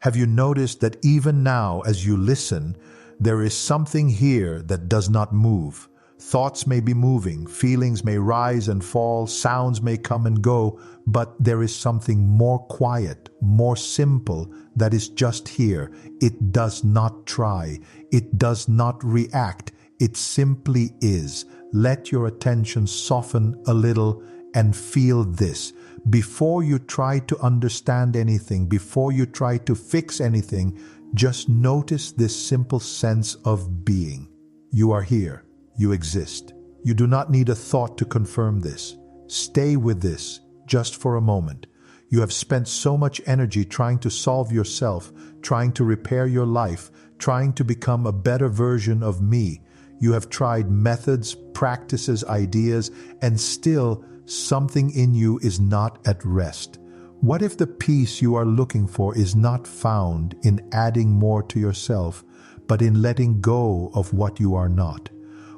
Have you noticed that even now, as you listen, there is something here that does not move? Thoughts may be moving, feelings may rise and fall, sounds may come and go, but there is something more quiet, more simple that is just here. It does not try. It does not react. It simply is. Let your attention soften a little and feel this. Before you try to understand anything, before you try to fix anything, just notice this simple sense of being. You are here. You exist. You do not need a thought to confirm this. Stay with this just for a moment. You have spent so much energy trying to solve yourself, trying to repair your life, trying to become a better version of me. You have tried methods, practices, ideas, and still something in you is not at rest. What if the peace you are looking for is not found in adding more to yourself, but in letting go of what you are not?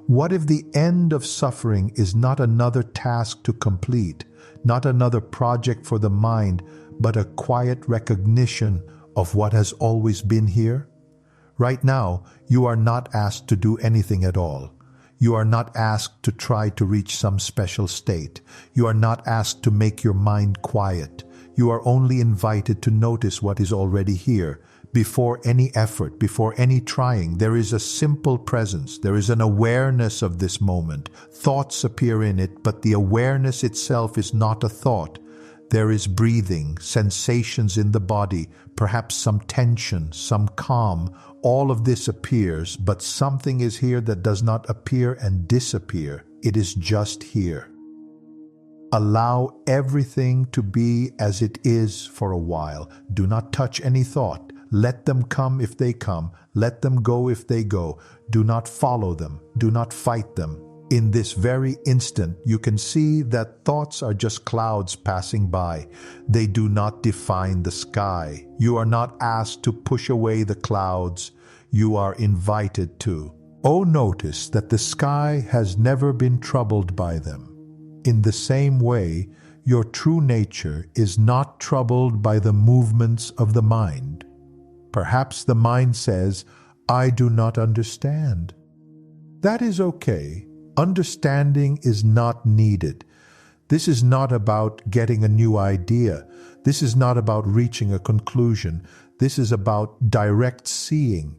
What if the end of suffering is not another task to complete, not another project for the mind, but a quiet recognition of what has always been here? Right now, you are not asked to do anything at all. You are not asked to try to reach some special state. You are not asked to make your mind quiet. You are only invited to notice what is already here. Before any effort, before any trying, there is a simple presence. There is an awareness of this moment. Thoughts appear in it, but the awareness itself is not a thought. There is breathing, sensations in the body, perhaps some tension, some calm. All of this appears, but something is here that does not appear and disappear. It is just here. Allow everything to be as it is for a while. Do not touch any thought. Let them come if they come. Let them go if they go. Do not follow them. Do not fight them. In this very instant, you can see that thoughts are just clouds passing by. They do not define the sky. You are not asked to push away the clouds. You are invited to. Oh, notice that the sky has never been troubled by them. In the same way, your true nature is not troubled by the movements of the mind. Perhaps the mind says, I do not understand. That is okay. Understanding is not needed. This is not about getting a new idea. This is not about reaching a conclusion. This is about direct seeing.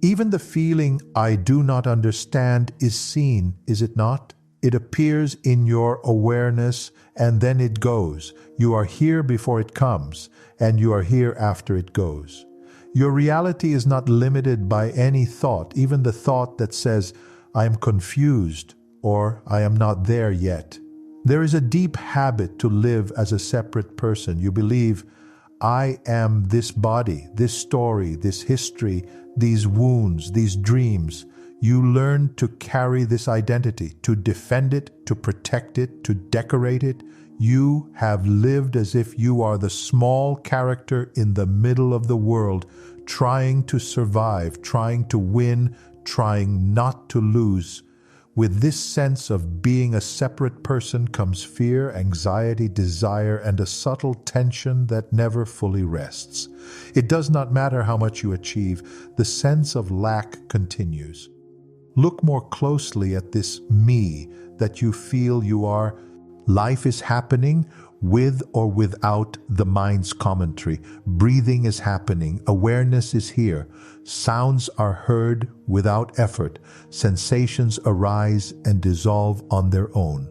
Even the feeling, I do not understand, is seen, is it not? It appears in your awareness and then it goes. You are here before it comes, and you are here after it goes. Your reality is not limited by any thought, even the thought that says, I am confused or I am not there yet. There is a deep habit to live as a separate person. You believe, I am this body, this story, this history, these wounds, these dreams. You learn to carry this identity, to defend it, to protect it, to decorate it. You have lived as if you are the small character in the middle of the world, trying to survive, trying to win, trying not to lose. With this sense of being a separate person comes fear, anxiety, desire, and a subtle tension that never fully rests. It does not matter how much you achieve, the sense of lack continues. Look more closely at this me that you feel you are. Life is happening with or without the mind's commentary. Breathing is happening. Awareness is here. Sounds are heard without effort. Sensations arise and dissolve on their own.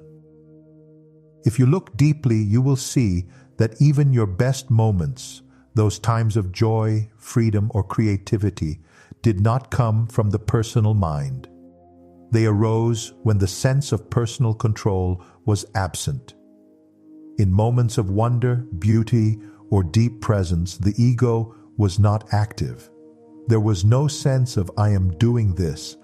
If you look deeply, you will see that even your best moments, those times of joy, freedom, or creativity, did not come from the personal mind. They arose when the sense of personal control was absent. In moments of wonder, beauty, or deep presence, the ego was not active. There was no sense of I am doing this.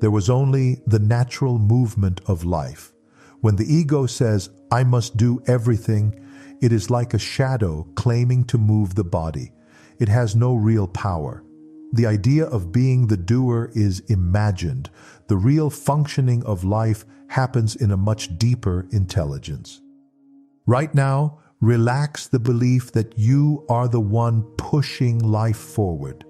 There was only the natural movement of life. When the ego says, I must do everything, it is like a shadow claiming to move the body. It has no real power. The idea of being the doer is imagined. The real functioning of life happens in a much deeper intelligence. Right now, Relax the belief that you are the one pushing life forward.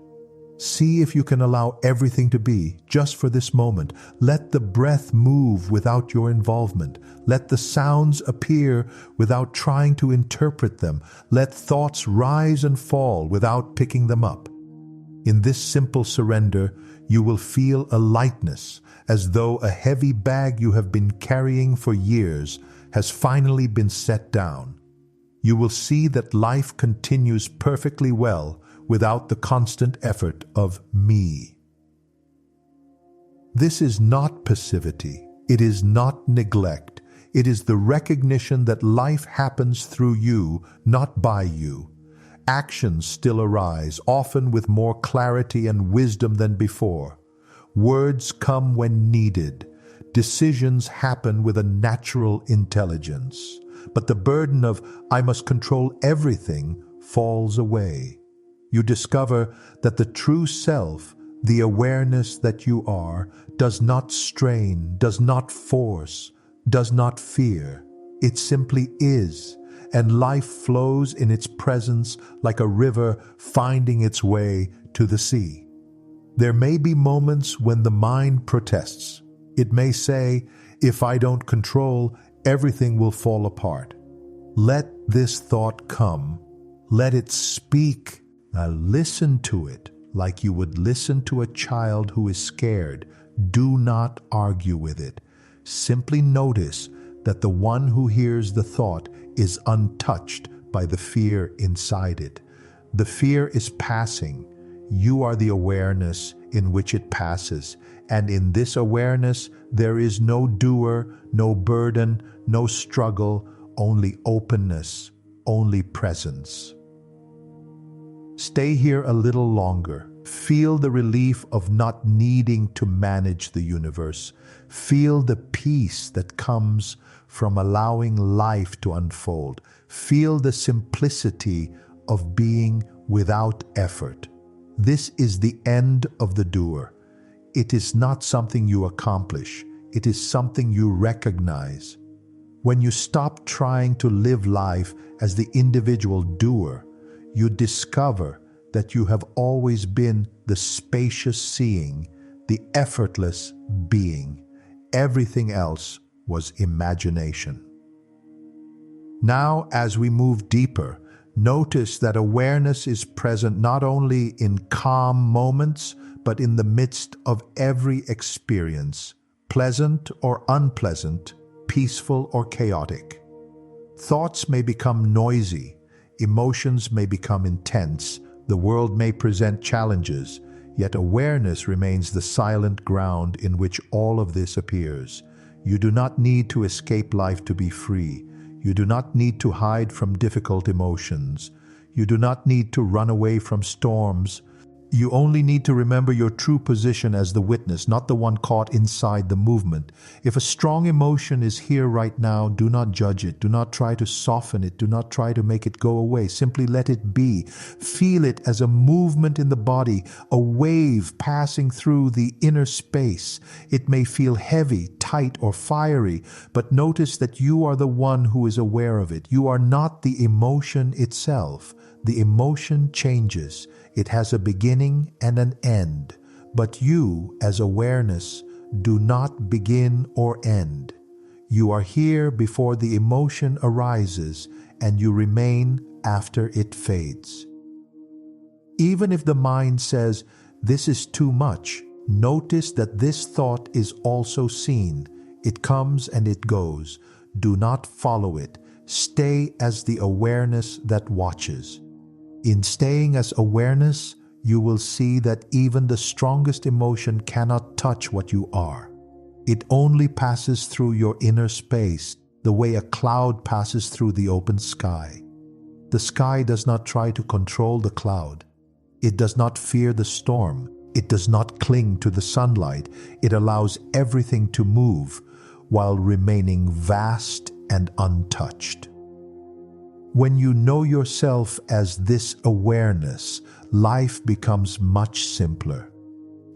See if you can allow everything to be, just for this moment. Let the breath move without your involvement. Let the sounds appear without trying to interpret them. Let thoughts rise and fall without picking them up. In this simple surrender, you will feel a lightness, as though a heavy bag you have been carrying for years has finally been set down. You will see that life continues perfectly well without the constant effort of me. This is not passivity. It is not neglect. It is the recognition that life happens through you, not by you. Actions still arise, often with more clarity and wisdom than before. Words come when needed. Decisions happen with a natural intelligence. But the burden of "I must control everything" falls away. You discover that the true self, the awareness that you are, does not strain, does not force, does not fear. It simply is, and life flows in its presence like a river finding its way to the sea. There may be moments when the mind protests. It may say, "If I don't control, everything will fall apart." Let this thought come. Let it speak. Now listen to it like you would listen to a child who is scared. Do not argue with it. Simply notice that the one who hears the thought is untouched by the fear inside it. The fear is passing. You are the awareness in which it passes. And in this awareness, there is no doer, no burden, no struggle, only openness, only presence. Stay here a little longer. Feel the relief of not needing to manage the universe. Feel the peace that comes from allowing life to unfold. Feel the simplicity of being without effort. This is the end of the doer. It is not something you accomplish. It is something you recognize. When you stop trying to live life as the individual doer, you discover that you have always been the spacious seeing, the effortless being. Everything else was imagination. Now, as we move deeper, notice that awareness is present not only in calm moments, but in the midst of every experience, pleasant or unpleasant, peaceful or chaotic. Thoughts may become noisy, emotions may become intense, the world may present challenges, yet awareness remains the silent ground in which all of this appears. You do not need to escape life to be free. You do not need to hide from difficult emotions. You do not need to run away from storms. You only need to remember your true position as the witness, not the one caught inside the movement. If a strong emotion is here right now, do not judge it. Do not try to soften it. Do not try to make it go away. Simply let it be. Feel it as a movement in the body, a wave passing through the inner space. It may feel heavy, tight, or fiery, but notice that you are the one who is aware of it. You are not the emotion itself. The emotion changes. It has a beginning and an end. But you, as awareness, do not begin or end. You are here before the emotion arises, and you remain after it fades. Even if the mind says, "This is too much," notice that this thought is also seen. It comes and it goes. Do not follow it. Stay as the awareness that watches. In staying as awareness, you will see that even the strongest emotion cannot touch what you are. It only passes through your inner space, the way a cloud passes through the open sky. The sky does not try to control the cloud. It does not fear the storm. It does not cling to the sunlight. It allows everything to move while remaining vast and untouched. When you know yourself as this awareness, life becomes much simpler.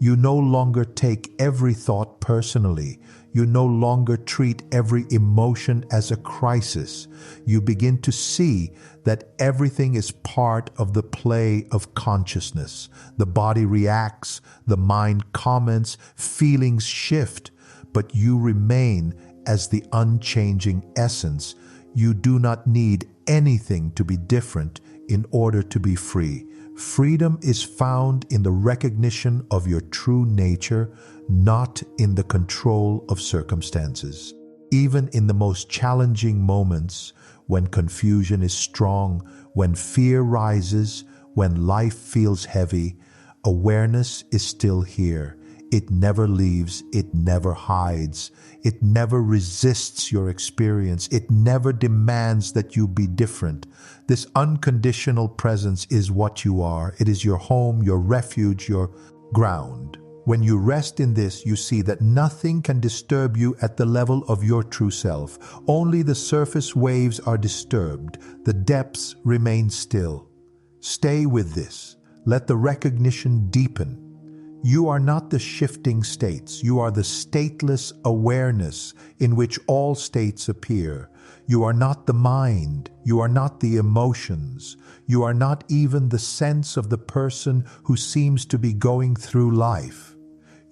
You no longer take every thought personally. You no longer treat every emotion as a crisis. You begin to see that everything is part of the play of consciousness. The body reacts, the mind comments, feelings shift, but you remain as the unchanging essence. You do not need anything to be different in order to be free. Freedom is found in the recognition of your true nature, not in the control of circumstances. Even in the most challenging moments, when confusion is strong, when fear rises, when life feels heavy, awareness is still here. It never leaves, it never hides, it never resists your experience, it never demands that you be different. This unconditional presence is what you are. It is your home, your refuge, your ground. When you rest in this, you see that nothing can disturb you at the level of your true self. Only the surface waves are disturbed. The depths remain still. Stay with this. Let the recognition deepen. You are not the shifting states. You are the stateless awareness in which all states appear. You are not the mind. You are not the emotions. You are not even the sense of the person who seems to be going through life.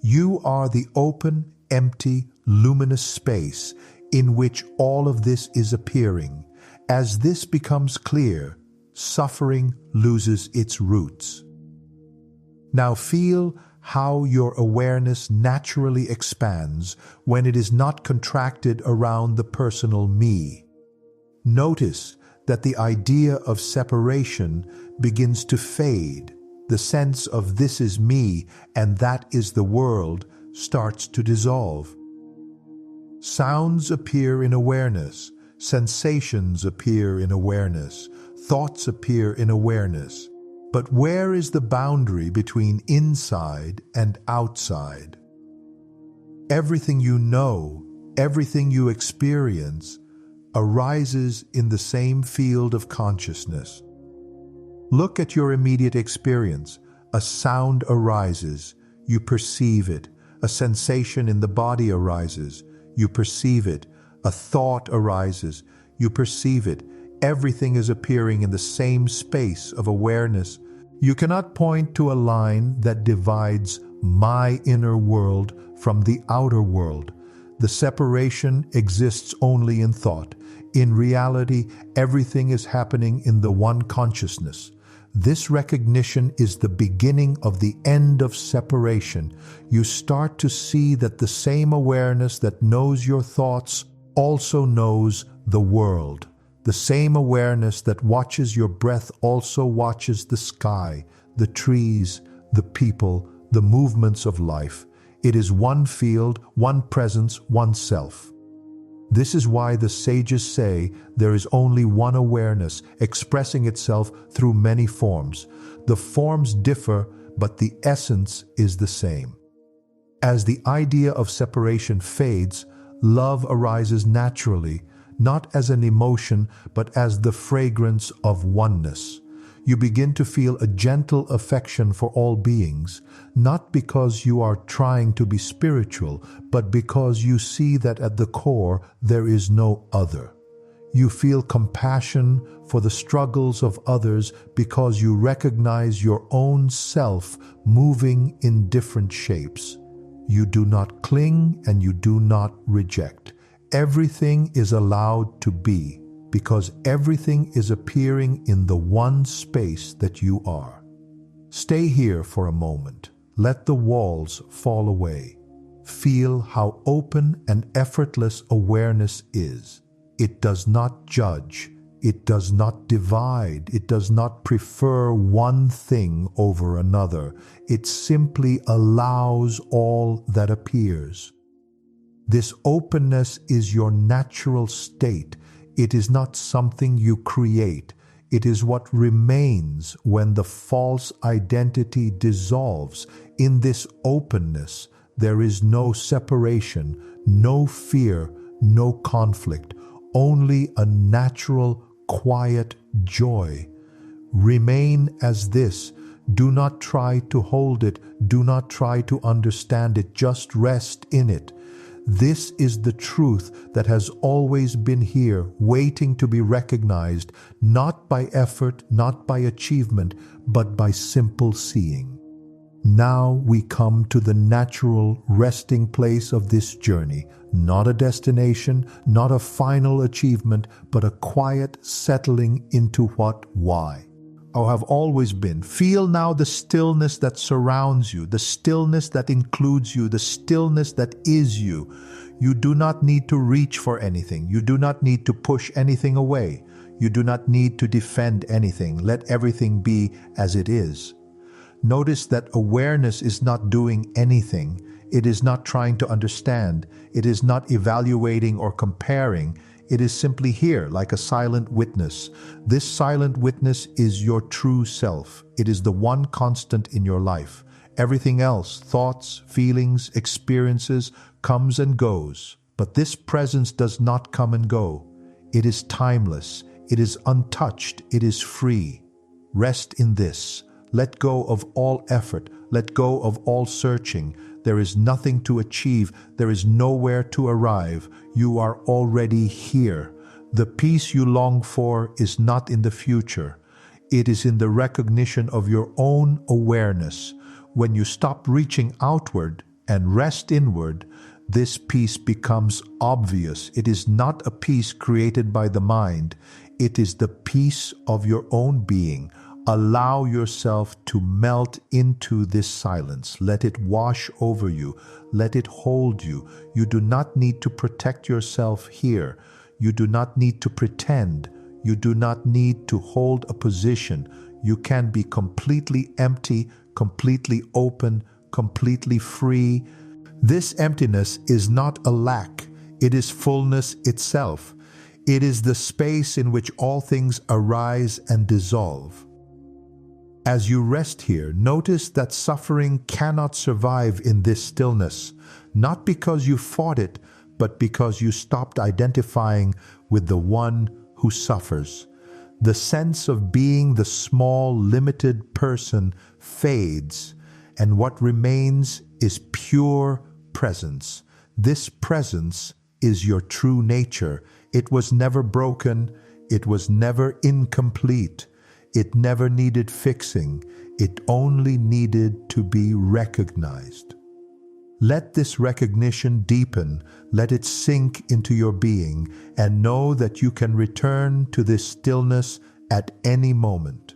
You are the open, empty, luminous space in which all of this is appearing. As this becomes clear, suffering loses its roots. Now feel how your awareness naturally expands when it is not contracted around the personal me. Notice that the idea of separation begins to fade. The sense of this is me and that is the world starts to dissolve. Sounds appear in awareness. Sensations appear in awareness. Thoughts appear in awareness. But where is the boundary between inside and outside? Everything you know, everything you experience, arises in the same field of consciousness. Look at your immediate experience. A sound arises, you perceive it. A sensation in the body arises, you perceive it. A thought arises, you perceive it. Everything is appearing in the same space of awareness. You cannot point to a line that divides my inner world from the outer world. The separation exists only in thought. In reality, everything is happening in the one consciousness. This recognition is the beginning of the end of separation. You start to see that the same awareness that knows your thoughts also knows the world. The same awareness that watches your breath also watches the sky, the trees, the people, the movements of life. It is one field, one presence, one self. This is why the sages say there is only one awareness expressing itself through many forms. The forms differ, but the essence is the same. As the idea of separation fades, love arises naturally, not as an emotion, but as the fragrance of oneness. You begin to feel a gentle affection for all beings, not because you are trying to be spiritual, but because you see that at the core there is no other. You feel compassion for the struggles of others because you recognize your own self moving in different shapes. You do not cling and you do not reject. Everything is allowed to be, because everything is appearing in the one space that you are. Stay here for a moment. Let the walls fall away. Feel how open and effortless awareness is. It does not judge. It does not divide. It does not prefer one thing over another. It simply allows all that appears. This openness is your natural state. It is not something you create. It is what remains when the false identity dissolves. In this openness, there is no separation, no fear, no conflict, only a natural, quiet joy. Remain as this. Do not try to hold it. Do not try to understand it. Just rest in it. This is the truth that has always been here, waiting to be recognized, not by effort, not by achievement, but by simple seeing. Now we come to the natural resting place of this journey, not a destination, not a final achievement, but a quiet settling into why. Have always been. Feel now the stillness that surrounds you, the stillness that includes you, the stillness that is you. You do not need to reach for anything. You do not need to push anything away. You do not need to defend anything. Let everything be as it is. Notice that awareness is not doing anything. It is not trying to understand. It is not evaluating or comparing. It is simply here, like a silent witness. This silent witness is your true self. It is the one constant in your life. Everything else, thoughts, feelings, experiences, comes and goes. But this presence does not come and go. It is timeless. It is untouched. It is free. Rest in this. Let go of all effort. Let go of all searching. There is nothing to achieve. There is nowhere to arrive. You are already here. The peace you long for is not in the future. It is in the recognition of your own awareness. When you stop reaching outward and rest inward, this peace becomes obvious. It is not a peace created by the mind. It is the peace of your own being. Allow yourself to melt into this silence. Let it wash over you. Let it hold you. You do not need to protect yourself here. You do not need to pretend. You do not need to hold a position. You can be completely empty, completely open, completely free. This emptiness is not a lack. It is fullness itself. It is the space in which all things arise and dissolve. As you rest here, notice that suffering cannot survive in this stillness, not because you fought it, but because you stopped identifying with the one who suffers. The sense of being the small, limited person fades, and what remains is pure presence. This presence is your true nature. It was never broken. It was never incomplete. It never needed fixing. It only needed to be recognized. Let this recognition deepen. Let it sink into your being, and know that you can return to this stillness at any moment.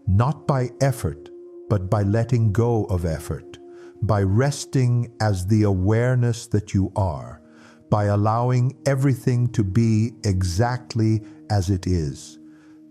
Not by effort, but by letting go of effort. By resting as the awareness that you are. By allowing everything to be exactly as it is.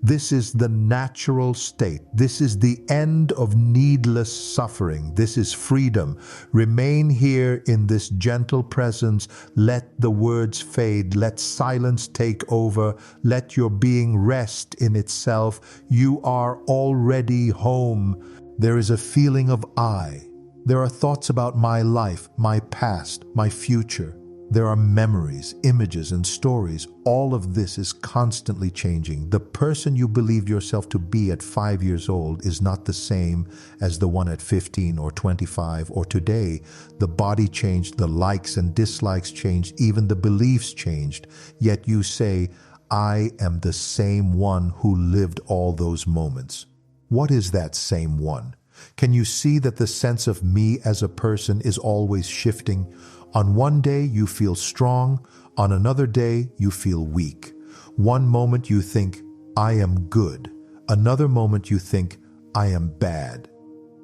This is the natural state. This is the end of needless suffering. This is freedom. Remain here in this gentle presence. Let the words fade. Let silence take over. Let your being rest in itself. You are already home. There is a feeling of I. There are thoughts about my life, my past, my future. There are memories, images, and stories. All of this is constantly changing. The person you believed yourself to be at 5 years old is not the same as the one at 15 or 25 or today. The body changed, the likes and dislikes changed, even the beliefs changed. Yet you say, I am the same one who lived all those moments. What is that same one? Can you see that the sense of me as a person is always shifting? On one day you feel strong, on another day you feel weak. One moment you think, I am good. Another moment you think, I am bad.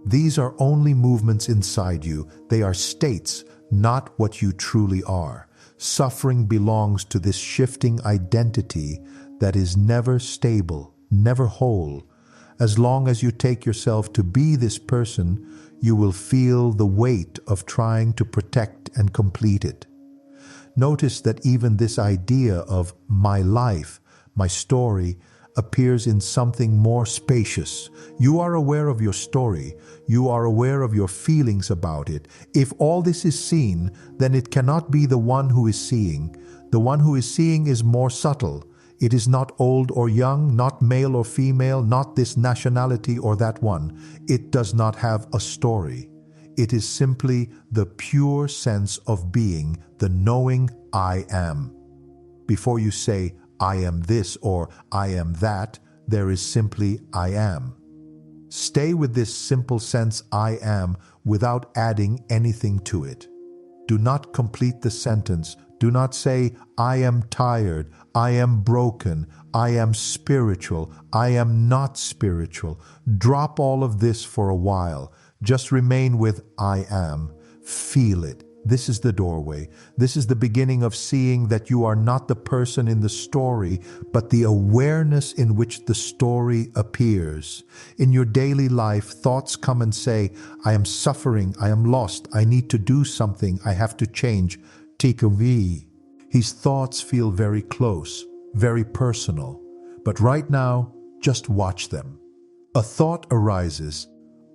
These are only movements inside you. They are states, not what you truly are. Suffering belongs to this shifting identity that is never stable, never whole. As long as you take yourself to be this person, you will feel the weight of trying to protect and complete it. Notice that even this idea of my life, my story, appears in something more spacious. You are aware of your story. You are aware of your feelings about it. If all this is seen, then it cannot be the one who is seeing. The one who is seeing is more subtle. It is not old or young, not male or female, not this nationality or that one. It does not have a story. It is simply the pure sense of being, the knowing I am. Before you say, I am this or I am that, there is simply I am. Stay with this simple sense I am without adding anything to it. Do not complete the sentence. Do not say, I am tired, I am broken, I am spiritual, I am not spiritual. Drop all of this for a while. Just remain with I am. Feel it. This is the doorway. This is the beginning of seeing that you are not the person in the story, but the awareness in which the story appears. In your daily life, thoughts come and say, I am suffering, I am lost, I need to do something, I have to change. Take a V. His thoughts feel very close, very personal. But right now, just watch them. A thought arises,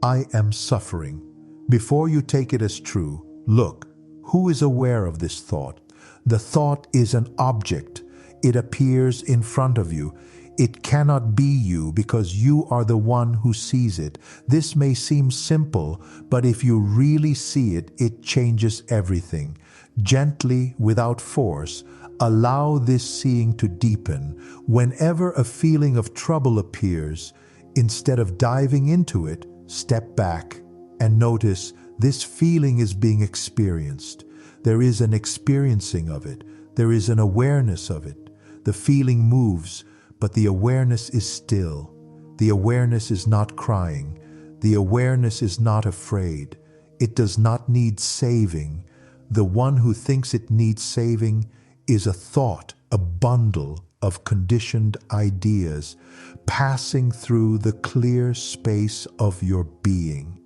I am suffering. Before you take it as true, look. Who is aware of this thought? The thought is an object. It appears in front of you. It cannot be you because you are the one who sees it. This may seem simple, but if you really see it, it changes everything. Gently, without force, allow this seeing to deepen. Whenever a feeling of trouble appears, instead of diving into it, step back and notice this feeling is being experienced. There is an experiencing of it. There is an awareness of it. The feeling moves, but the awareness is still. The awareness is not crying. The awareness is not afraid. It does not need saving. The one who thinks it needs saving is a thought, a bundle of conditioned ideas passing through the clear space of your being.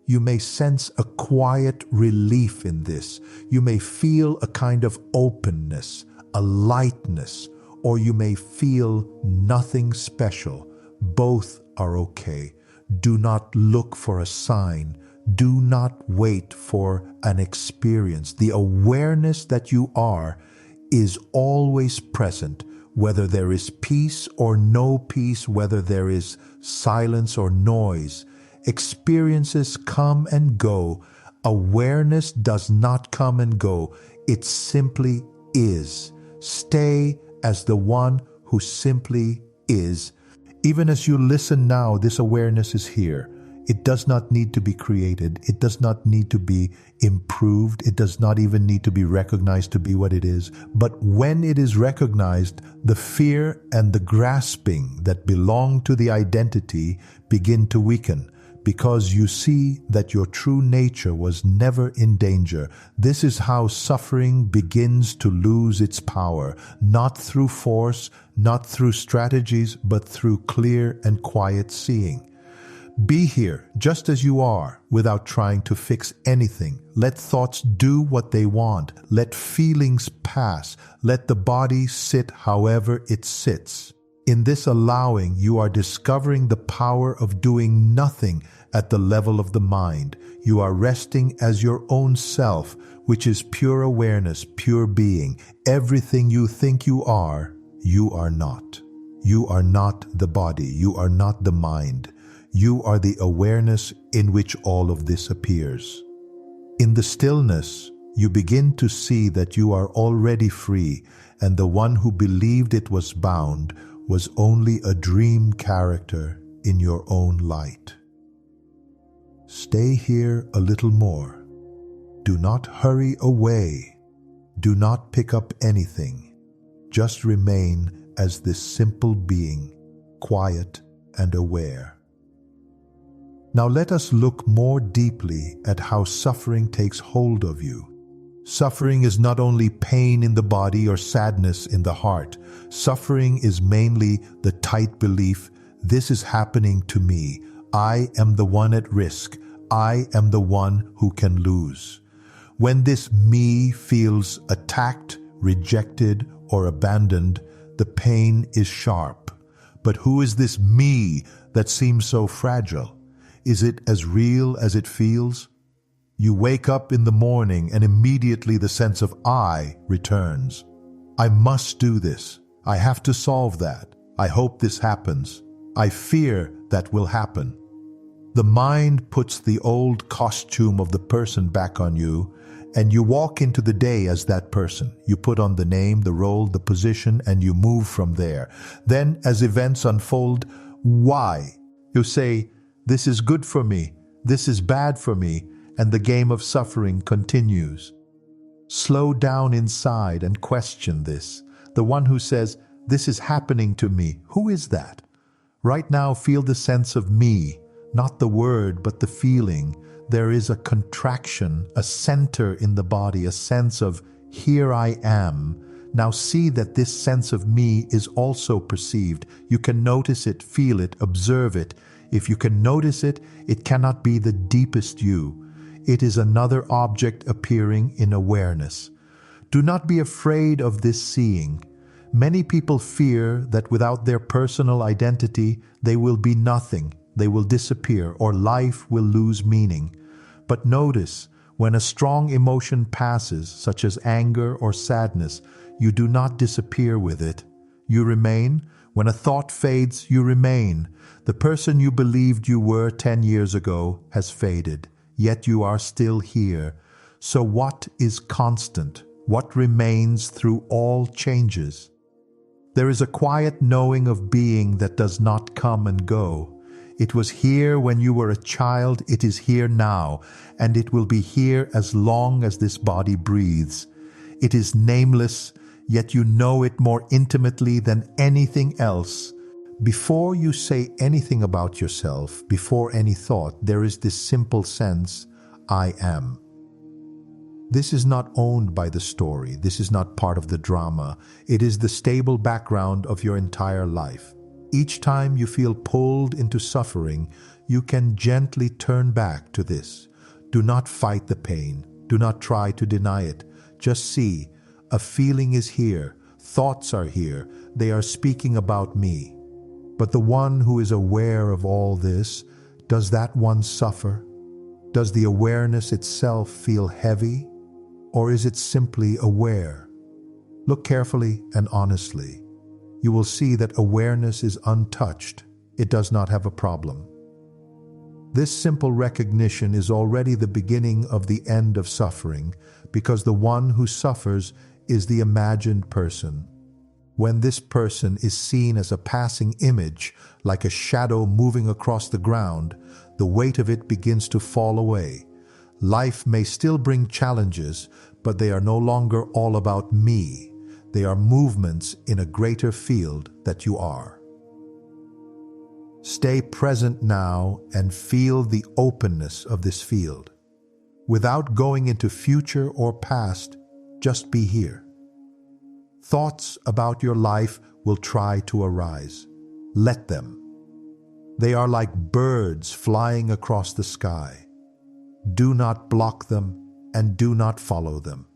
You may sense a quiet relief in this. You may feel a kind of openness, a lightness, or you may feel nothing special. Both are okay. Do not look for a sign. Do not wait for an experience. The awareness that you are is always present, whether there is peace or no peace, whether there is silence or noise. Experiences come and go. Awareness does not come and go. It simply is. Stay as the one who simply is. Even as you listen now, this awareness is here. It does not need to be created. It does not need to be improved. It does not even need to be recognized to be what it is. But when it is recognized, the fear and the grasping that belong to the identity begin to weaken, because you see that your true nature was never in danger. This is how suffering begins to lose its power, not through force, not through strategies, but through clear and quiet seeing. Be here, just as you are, without trying to fix anything. Let thoughts do what they want. Let feelings pass. Let the body sit however it sits. In this allowing, you are discovering the power of doing nothing at the level of the mind. You are resting as your own self, which is pure awareness, pure being. Everything you think you are not. You are not the body. You are not the mind. You are the awareness in which all of this appears. In the stillness, you begin to see that you are already free, and the one who believed it was bound was only a dream character in your own light. Stay here a little more. Do not hurry away. Do not pick up anything. Just remain as this simple being, quiet and aware. Now let us look more deeply at how suffering takes hold of you. Suffering is not only pain in the body or sadness in the heart. Suffering is mainly the tight belief, this is happening to me. I am the one at risk. I am the one who can lose. When this me feels attacked, rejected, or abandoned, the pain is sharp. But who is this me that seems so fragile? Is it as real as it feels? You wake up in the morning and immediately the sense of I returns. I must do this. I have to solve that. I hope this happens. I fear that will happen. The mind puts the old costume of the person back on you, and you walk into the day as that person. You put on the name, the role, the position, and you move from there. Then, as events unfold, why? You say, this is good for me, this is bad for me, and the game of suffering continues. Slow down inside and question this. The one who says, this is happening to me, who is that? Right now, feel the sense of me, not the word, but the feeling. There is a contraction, a center in the body, a sense of, here I am. Now see that this sense of me is also perceived. You can notice it, feel it, observe it. If you can notice it, it cannot be the deepest you. It is another object appearing in awareness. Do not be afraid of this seeing. Many people fear that without their personal identity, they will be nothing. They will disappear, or life will lose meaning. But notice, when a strong emotion passes, such as anger or sadness, you do not disappear with it. You remain. When a thought fades, you remain. The person you believed you were 10 years ago has faded, yet you are still here. So what is constant? What remains through all changes? There is a quiet knowing of being that does not come and go. It was here when you were a child, it is here now, and it will be here as long as this body breathes. It is nameless, yet you know it more intimately than anything else. Before you say anything about yourself, before any thought, there is this simple sense, I am. This is not owned by the story. This is not part of the drama. It is the stable background of your entire life. Each time you feel pulled into suffering, you can gently turn back to this. Do not fight the pain. Do not try to deny it. Just see, a feeling is here. Thoughts are here. They are speaking about me. But the one who is aware of all this, does that one suffer? Does the awareness itself feel heavy? Or is it simply aware? Look carefully and honestly. You will see that awareness is untouched. It does not have a problem. This simple recognition is already the beginning of the end of suffering, because the one who suffers is the imagined person. When this person is seen as a passing image, like a shadow moving across the ground, the weight of it begins to fall away. Life may still bring challenges, but they are no longer all about me. They are movements in a greater field that you are. Stay present now and feel the openness of this field. Without going into future or past, just be here. Thoughts about your life will try to arise. Let them. They are like birds flying across the sky. Do not block them and do not follow them.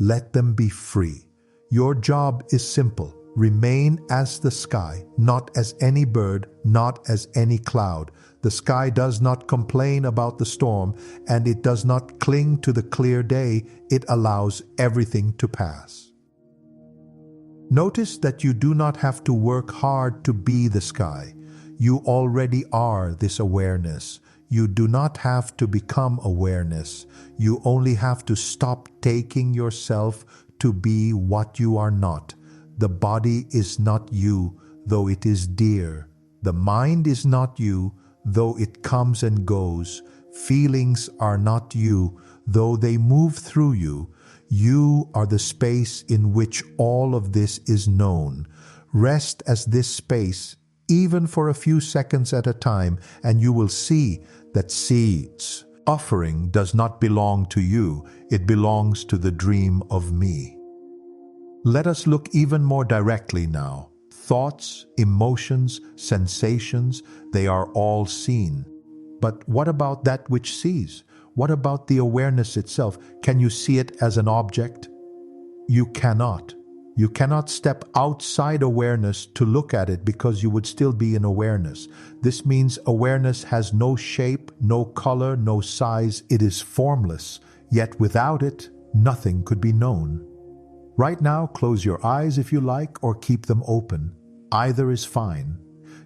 Let them be free. Your job is simple. Remain as the sky, not as any bird, not as any cloud. The sky does not complain about the storm, and it does not cling to the clear day. It allows everything to pass. Notice that you do not have to work hard to be the sky. You already are this awareness. You do not have to become awareness. You only have to stop taking yourself to be what you are not. The body is not you, though it is dear. The mind is not you, though it comes and goes. Feelings are not you, though they move through you. You are the space in which all of this is known. Rest as this space, even for a few seconds at a time, and you will see that seeds. Offering does not belong to you, it belongs to the dream of me. Let us look even more directly now. Thoughts, emotions, sensations, they are all seen. But what about that which sees? What about the awareness itself? Can you see it as an object? You cannot. You cannot step outside awareness to look at it because you would still be in awareness. This means awareness has no shape, no color, no size. It is formless. Yet without it, nothing could be known. Right now, close your eyes if you like, or keep them open. Either is fine.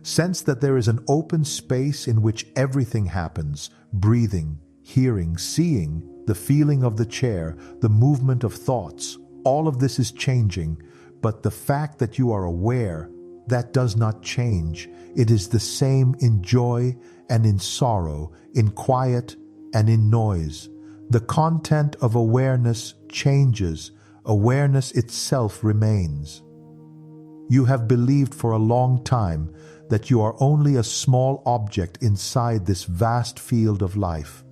Sense that there is an open space in which everything happens: breathing, hearing, seeing, the feeling of the chair, the movement of thoughts. All of this is changing, but the fact that you are aware, that does not change. It is the same in joy and in sorrow, in quiet and in noise. The content of awareness changes. Awareness itself remains. You have believed for a long time that you are only a small object inside this vast field of life.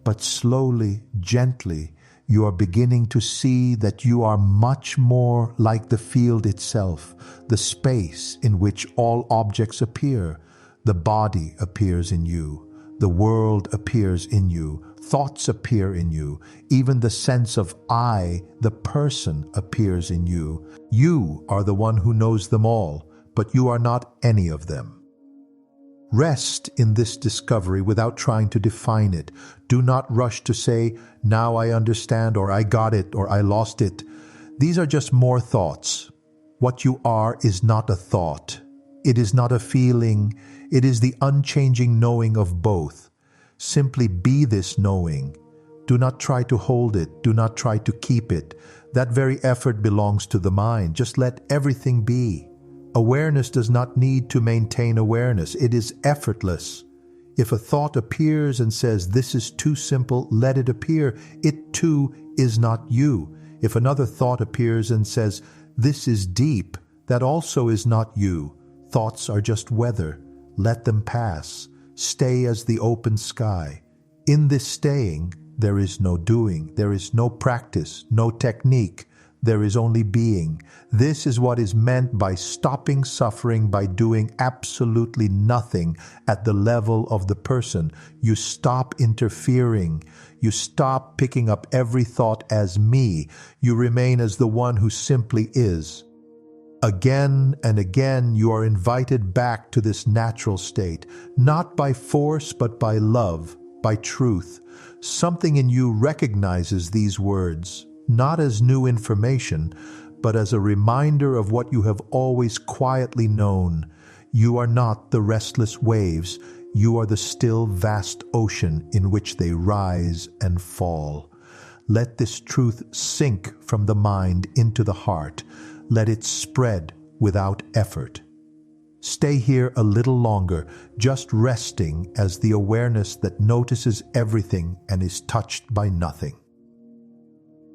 But slowly, gently, you are beginning to see that you are much more like the field itself, the space in which all objects appear. The body appears in you. The world appears in you. Thoughts appear in you. Even the sense of I, the person, appears in you. You are the one who knows them all, but you are not any of them. Rest in this discovery without trying to define it. Do not rush to say, now I understand, or I got it, or I lost it. These are just more thoughts. What you are is not a thought. It is not a feeling. It is the unchanging knowing of both. Simply be this knowing. Do not try to hold it. Do not try to keep it. That very effort belongs to the mind. Just let everything be. Awareness does not need to maintain awareness. It is effortless. If a thought appears and says, this is too simple, let it appear. It too is not you. If another thought appears and says, this is deep, that also is not you. Thoughts are just weather. Let them pass. Stay as the open sky. In this staying, there is no doing. There is no practice, no technique. There is only being. This is what is meant by stopping suffering by doing absolutely nothing at the level of the person. You stop interfering. You stop picking up every thought as me. You remain as the one who simply is. Again and again, you are invited back to this natural state, not by force, but by love, by truth. Something in you recognizes these words, not as new information, but as a reminder of what you have always quietly known. You are not the restless waves. You are the still vast ocean in which they rise and fall. Let this truth sink from the mind into the heart. Let it spread without effort. Stay here a little longer, just resting as the awareness that notices everything and is touched by nothing.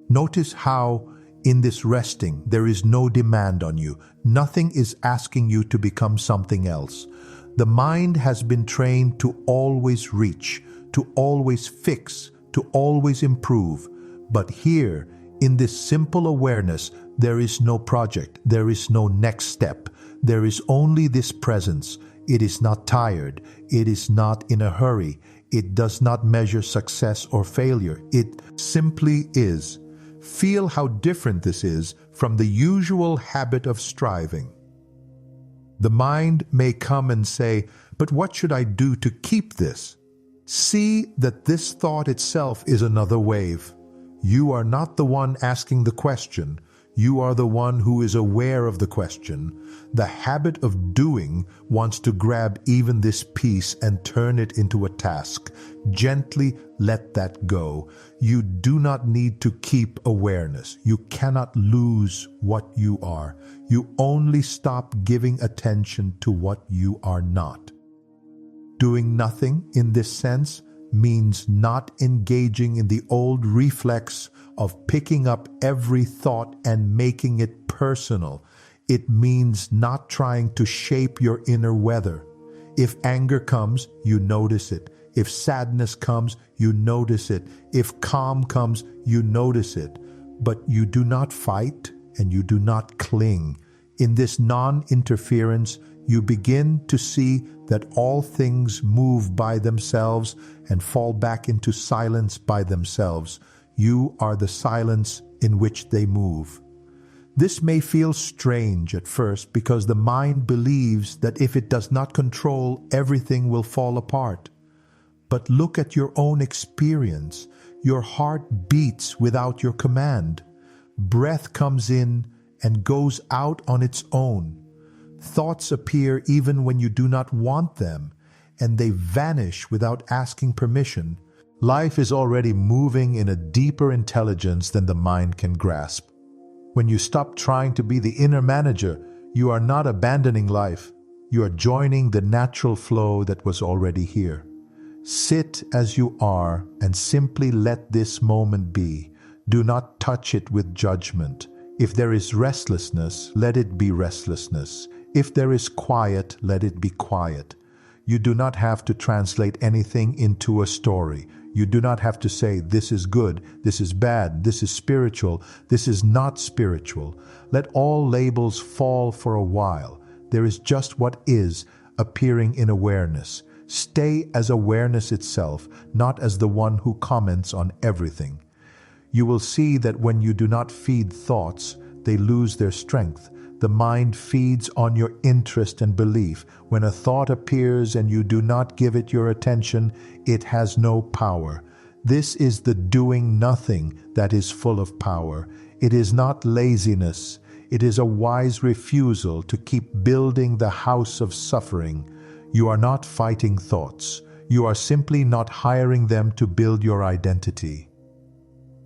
Notice how, in this resting, there is no demand on you. Nothing is asking you to become something else. The mind has been trained to always reach, to always fix, to always improve. But here, in this simple awareness, there is no project, there is no next step. There is only this presence. It is not tired. It is not in a hurry. It does not measure success or failure. It simply is. Feel how different this is from the usual habit of striving. The mind may come and say, but what should I do to keep this? See that this thought itself is another wave. You are not the one asking the question. You are the one who is aware of the question. The habit of doing wants to grab even this piece and turn it into a task. Gently let that go. You do not need to keep awareness. You cannot lose what you are. You only stop giving attention to what you are not. Doing nothing in this sense means not engaging in the old reflex of picking up every thought and making it personal. It means not trying to shape your inner weather. If anger comes, you notice it. If sadness comes, you notice it. If calm comes, you notice it. But you do not fight and you do not cling. In this non-interference, you begin to see that all things move by themselves and fall back into silence by themselves. You are the silence in which they move. This may feel strange at first because the mind believes that if it does not control, everything will fall apart. But look at your own experience. Your heart beats without your command. Breath comes in and goes out on its own. Thoughts appear even when you do not want them, and they vanish without asking permission. Life is already moving in a deeper intelligence than the mind can grasp. When you stop trying to be the inner manager, you are not abandoning life. You are joining the natural flow that was already here. Sit as you are and simply let this moment be. Do not touch it with judgment. If there is restlessness, let it be restlessness. If there is quiet, let it be quiet. You do not have to translate anything into a story. You do not have to say, this is good, this is bad, this is spiritual, this is not spiritual. Let all labels fall for a while. There is just what is, appearing in awareness. Stay as awareness itself, not as the one who comments on everything. You will see that when you do not feed thoughts, they lose their strength. The mind feeds on your interest and belief. When a thought appears and you do not give it your attention, it has no power. This is the doing nothing that is full of power. It is not laziness. It is a wise refusal to keep building the house of suffering. You are not fighting thoughts. You are simply not hiring them to build your identity.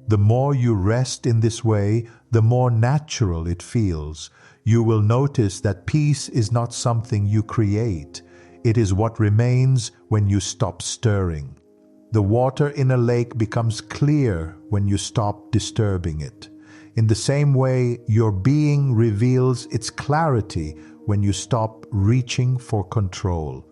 The more you rest in this way, the more natural it feels. You will notice that peace is not something you create. It is what remains when you stop stirring. The water in a lake becomes clear when you stop disturbing it. In the same way, your being reveals its clarity when you stop reaching for control.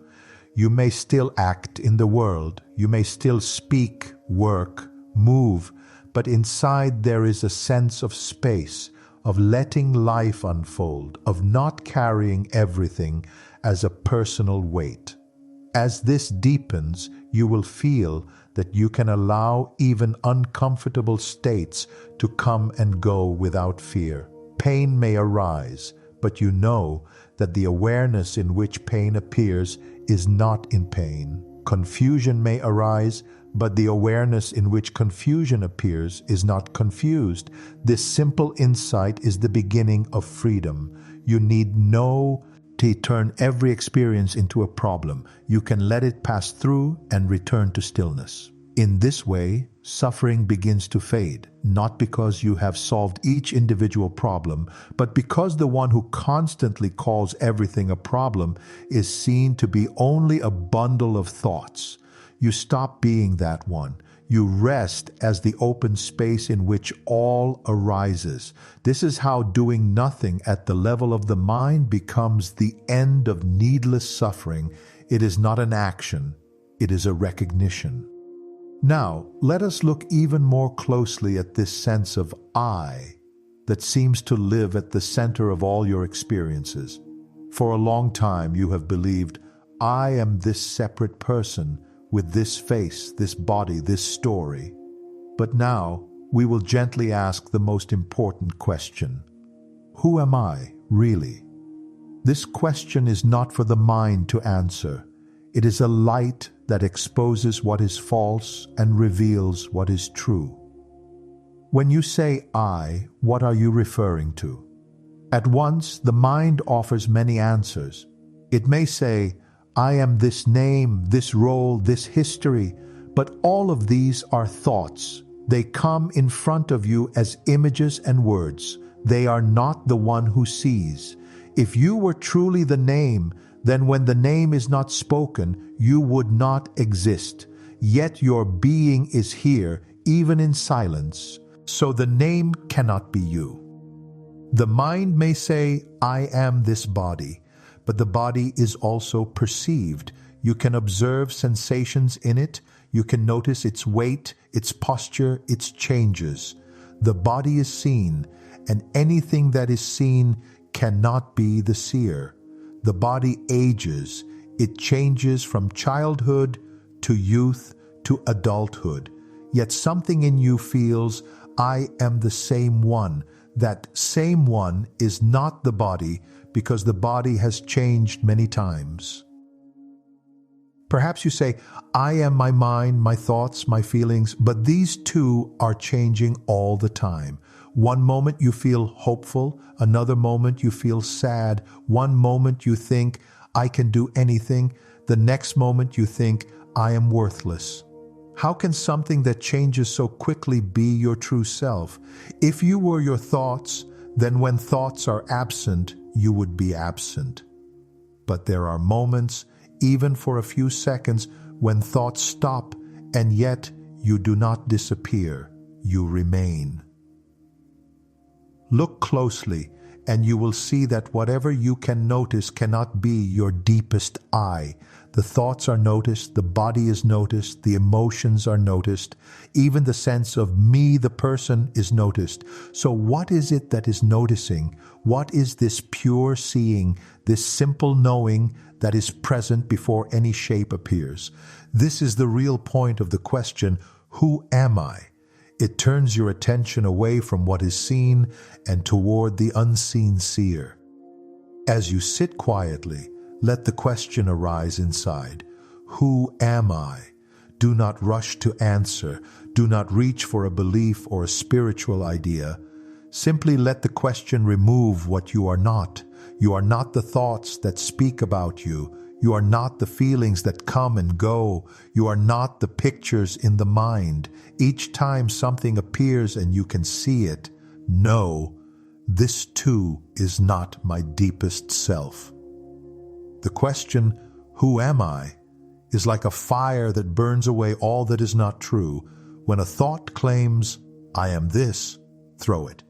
You may still act in the world. You may still speak, work, move, but inside there is a sense of space, of letting life unfold, of not carrying everything as a personal weight. As this deepens, you will feel that you can allow even uncomfortable states to come and go without fear. Pain may arise, but you know that the awareness in which pain appears is not in pain. Confusion may arise, but the awareness in which confusion appears is not confused. This simple insight is the beginning of freedom. You need no to turn every experience into a problem. You can let it pass through and return to stillness. In this way, suffering begins to fade, not because you have solved each individual problem, but because the one who constantly calls everything a problem is seen to be only a bundle of thoughts. You stop being that one. You rest as the open space in which all arises. This is how doing nothing at the level of the mind becomes the end of needless suffering. It is not an action, it is a recognition. Now, let us look even more closely at this sense of I that seems to live at the center of all your experiences. For a long time you have believed, I am this separate person, with this face, this body, this story. But now, we will gently ask the most important question. Who am I, really? This question is not for the mind to answer. It is a light that exposes what is false and reveals what is true. When you say I, what are you referring to? At once, the mind offers many answers. It may say, I am this name, this role, this history, but all of these are thoughts. They come in front of you as images and words. They are not the one who sees. If you were truly the name, then when the name is not spoken, you would not exist. Yet your being is here, even in silence. So the name cannot be you. The mind may say, I am this body. But the body is also perceived. You can observe sensations in it. You can notice its weight, its posture, its changes. The body is seen, and anything that is seen cannot be the seer. The body ages. It changes from childhood to youth to adulthood. Yet something in you feels, I am the same one. That same one is not the body, because the body has changed many times. Perhaps you say, I am my mind, my thoughts, my feelings, but these two are changing all the time. One moment you feel hopeful, another moment you feel sad, one moment you think, I can do anything, the next moment you think, I am worthless. How can something that changes so quickly be your true self? If you were your thoughts, then when thoughts are absent, you would be absent. But there are moments, even for a few seconds, when thoughts stop, and yet you do not disappear, you remain. Look closely, and you will see that whatever you can notice cannot be your deepest I. The thoughts are noticed, the body is noticed, the emotions are noticed, even the sense of me, the person, is noticed. So what is it that is noticing? What is this pure seeing, this simple knowing that is present before any shape appears? This is the real point of the question, who am I? It turns your attention away from what is seen and toward the unseen seer. As you sit quietly, let the question arise inside. Who am I? Do not rush to answer. Do not reach for a belief or a spiritual idea. Simply let the question remove what you are not. You are not the thoughts that speak about you. You are not the feelings that come and go. You are not the pictures in the mind. Each time something appears and you can see it, know, this too is not my deepest self. The question, who am I, is like a fire that burns away all that is not true. When a thought claims, I am this, throw it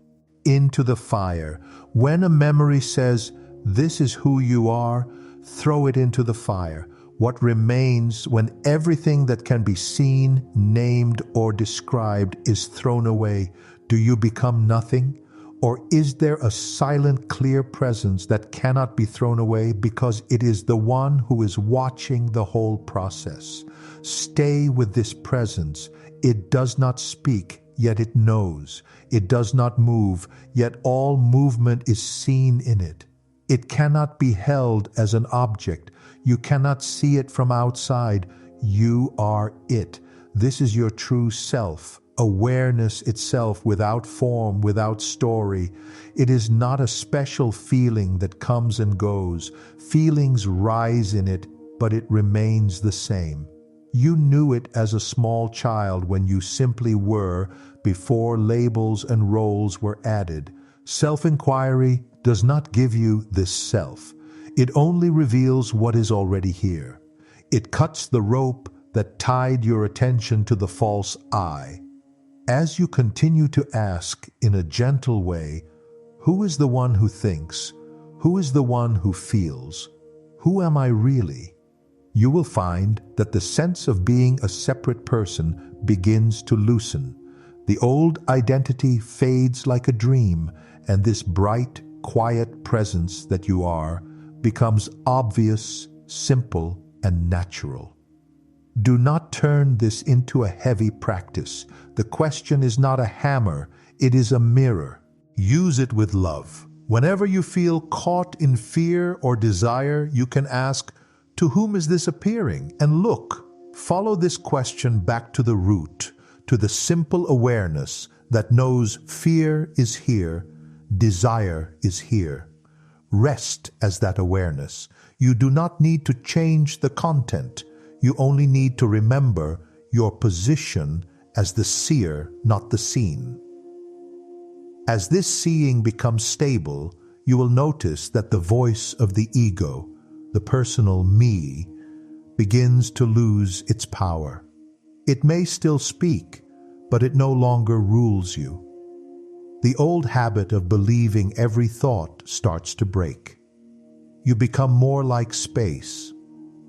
into the fire. When a memory says, this is who you are, throw it into the fire. What remains when everything that can be seen, named, or described is thrown away? Do you become nothing? Or is there a silent, clear presence that cannot be thrown away because it is the one who is watching the whole process? Stay with this presence. It does not speak, yet it knows. It does not move, yet all movement is seen in it. It cannot be held as an object. You cannot see it from outside. You are it. This is your true self. Awareness itself, without form, without story. It is not a special feeling that comes and goes. Feelings rise in it, but it remains the same. You knew it as a small child when you simply were, before labels and roles were added. Self-inquiry does not give you this self. It only reveals what is already here. It cuts the rope that tied your attention to the false I. As you continue to ask in a gentle way, who is the one who thinks? Who is the one who feels? Who am I really? You will find that the sense of being a separate person begins to loosen. The old identity fades like a dream, and this bright, quiet presence that you are becomes obvious, simple, and natural. Do not turn this into a heavy practice. The question is not a hammer, it is a mirror. Use it with love. Whenever you feel caught in fear or desire, you can ask, to whom is this appearing? And look, follow this question back to the root, to the simple awareness that knows fear is here, desire is here. Rest as that awareness. You do not need to change the content. You only need to remember your position as the seer, not the seen. As this seeing becomes stable, you will notice that the voice of the ego, the personal me, begins to lose its power. It may still speak, but it no longer rules you. The old habit of believing every thought starts to break. You become more like space.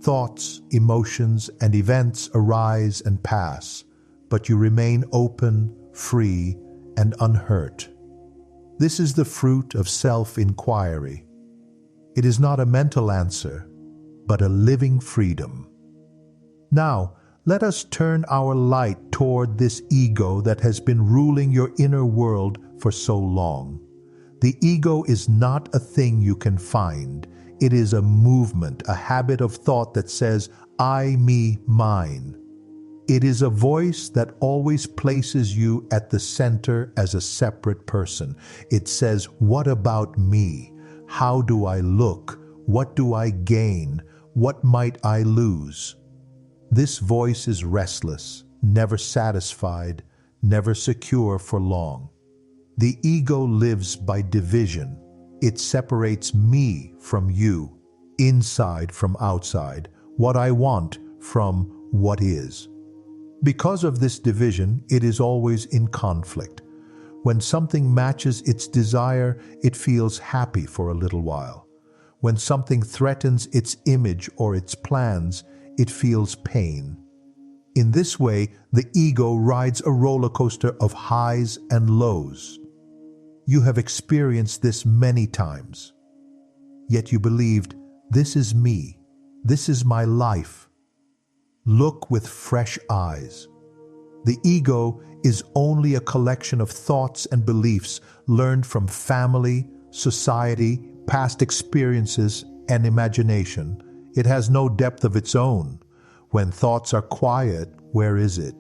Thoughts, emotions, and events arise and pass, but you remain open, free, and unhurt. This is the fruit of self-inquiry. It is not a mental answer, but a living freedom. Now, let us turn our light toward this ego that has been ruling your inner world for so long. The ego is not a thing you can find. It is a movement, a habit of thought that says, I, me, mine. It is a voice that always places you at the center as a separate person. It says, what about me? How do I look? What do I gain? What might I lose? This voice is restless, never satisfied, never secure for long. The ego lives by division. It separates me from you, inside from outside, what I want from what is. Because of this division, it is always in conflict. When something matches its desire, it feels happy for a little while. When something threatens its image or its plans, it feels pain. In this way, the ego rides a roller coaster of highs and lows. You have experienced this many times. Yet you believed, this is me, this is my life. Look with fresh eyes. The ego is only a collection of thoughts and beliefs learned from family, society, past experiences, and imagination. It has no depth of its own. When thoughts are quiet, where is it?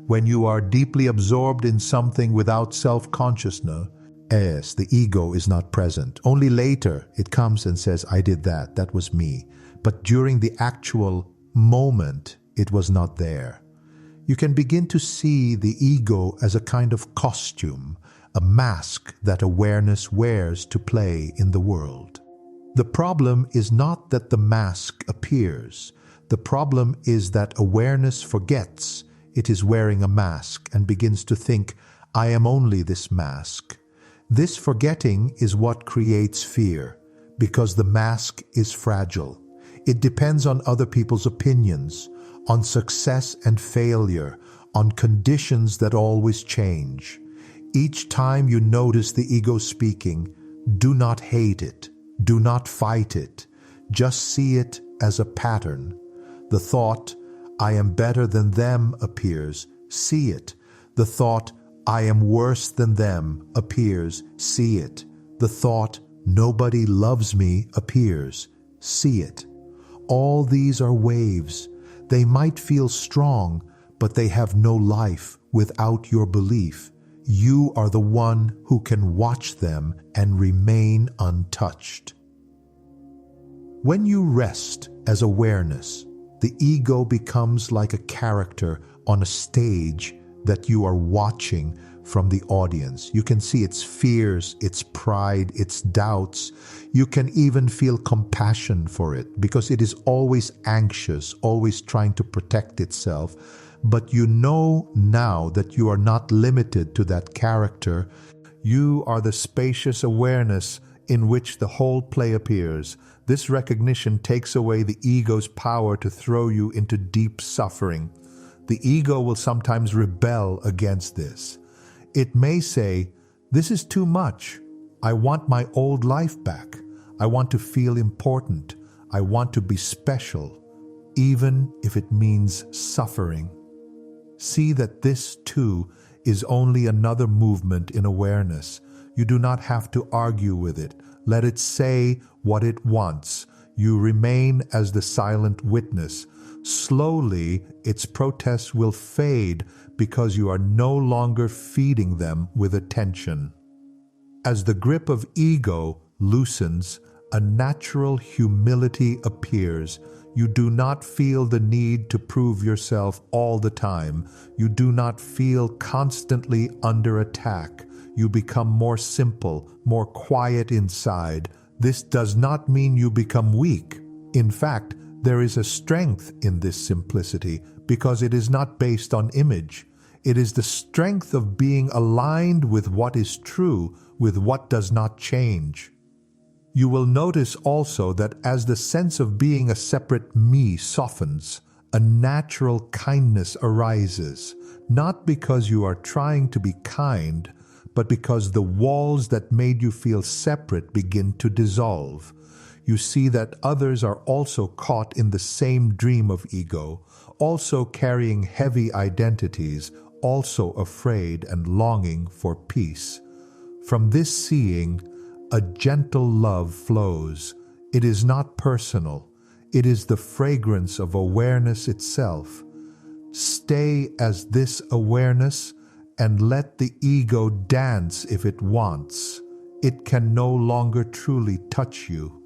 When you are deeply absorbed in something without self-consciousness, yes, the ego is not present. Only later it comes and says, I did that, that was me. But during the actual moment, it was not there. You can begin to see the ego as a kind of costume, a mask that awareness wears to play in the world. The problem is not that the mask appears. The problem is that awareness forgets it is wearing a mask and begins to think, I am only this mask. This forgetting is what creates fear, because the mask is fragile. It depends on other people's opinions, on success and failure, on conditions that always change. Each time you notice the ego speaking, do not hate it, do not fight it, just see it as a pattern. The thought, I am better than them appears, see it. The thought, I am worse than them appears, see it. The thought, nobody loves me appears, see it. All these are waves. They might feel strong, but they have no life without your belief. You are the one who can watch them and remain untouched. When you rest as awareness, the ego becomes like a character on a stage that you are watching from the audience. You can see its fears, its pride, its doubts. You can even feel compassion for it because it is always anxious, always trying to protect itself. But you know now that you are not limited to that character. You are the spacious awareness in which the whole play appears. This recognition takes away the ego's power to throw you into deep suffering. The ego will sometimes rebel against this. It may say, this is too much. I want my old life back. I want to feel important. I want to be special, even if it means suffering. See that this, too, is only another movement in awareness. You do not have to argue with it. Let it say what it wants. You remain as the silent witness. Slowly, its protests will fade because you are no longer feeding them with attention. As the grip of ego loosens, a natural humility appears. You do not feel the need to prove yourself all the time. You do not feel constantly under attack. You become more simple, more quiet inside. This does not mean you become weak. In fact, there is a strength in this simplicity because it is not based on image. It is the strength of being aligned with what is true, with what does not change. You will notice also that as the sense of being a separate me softens, a natural kindness arises, not because you are trying to be kind, but because the walls that made you feel separate begin to dissolve. You see that others are also caught in the same dream of ego, also carrying heavy identities, also afraid and longing for peace. From this seeing, a gentle love flows. It is not personal. It is the fragrance of awareness itself. Stay as this awareness and let the ego dance if it wants. It can no longer truly touch you.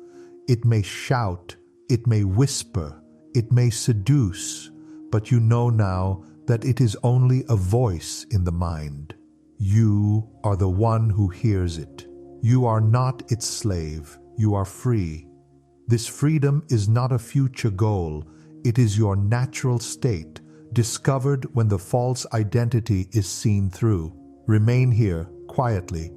It may shout, it may whisper, it may seduce, but you know now that it is only a voice in the mind. You are the one who hears it. You are not its slave. You are free. This freedom is not a future goal. It is your natural state, discovered when the false identity is seen through. Remain here, quietly.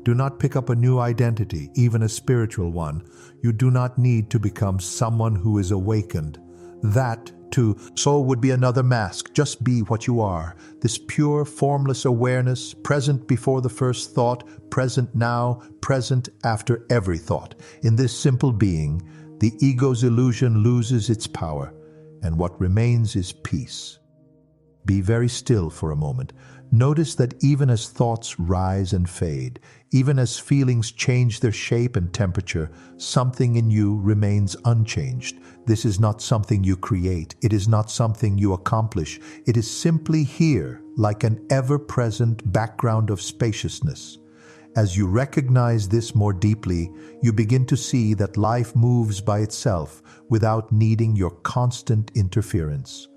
Do not pick up a new identity, even a spiritual one. You do not need to become someone who is awakened. That, too, soul would be another mask. Just be what you are. This pure, formless awareness, present before the first thought, present now, present after every thought. In this simple being, the ego's illusion loses its power, and what remains is peace. Be very still for a moment. Notice that even as thoughts rise and fade, even as feelings change their shape and temperature, something in you remains unchanged. This is not something you create. It is not something you accomplish. It is simply here, like an ever-present background of spaciousness. As you recognize this more deeply, you begin to see that life moves by itself without needing your constant interference.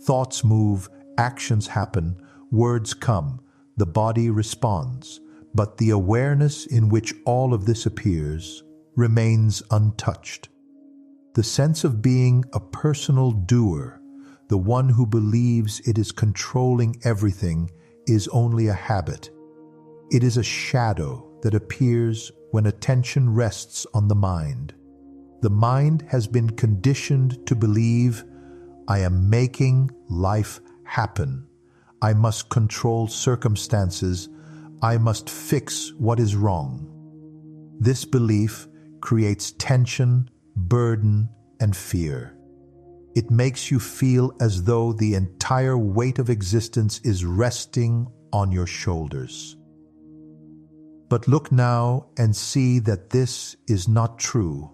Thoughts move, actions happen, words come, the body responds, but the awareness in which all of this appears remains untouched. The sense of being a personal doer, the one who believes it is controlling everything, is only a habit. It is a shadow that appears when attention rests on the mind. The mind has been conditioned to believe, I am making life happen. I must control circumstances. I must fix what is wrong. This belief creates tension, burden, and fear. It makes you feel as though the entire weight of existence is resting on your shoulders. But look now and see that this is not true.